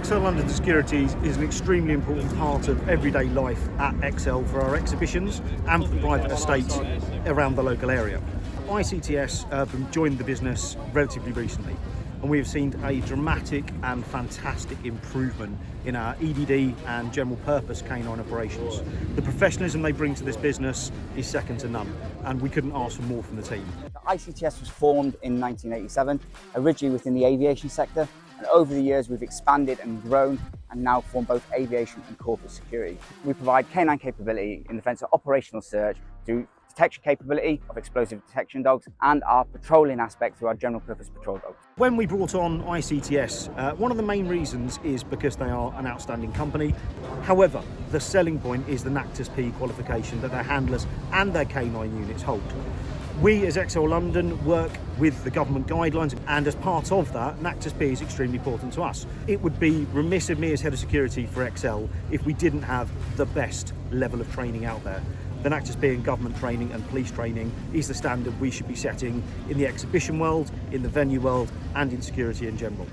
ExCeL London Securities is an extremely important part of everyday life at ExCeL for our exhibitions and for private estates around the local area. ICTS joined the business relatively recently, and we have seen a dramatic and fantastic improvement in our EDD and general purpose canine operations. The professionalism they bring to this business is second to none, and we couldn't ask for more from the team. ICTS was formed in 1987, originally within the aviation sector, and over the years we've expanded and grown and now form both aviation and corporate security. We provide canine capability in the sense of operational search through detection capability of explosive detection dogs and our patrolling aspect through our general purpose patrol dogs. When we brought on ICTS, one of the main reasons is because they are an outstanding company. However, the selling point is the NACTS P qualification that their handlers and their canine units hold. We as ExCeL London work with the government guidelines, and as part of that, NACTS P is extremely important to us. It would be remiss of me as head of security for ExCeL if we didn't have the best level of training out there. The NACTS P in government training and police training is the standard we should be setting in the exhibition world, in the venue world, and in security in general.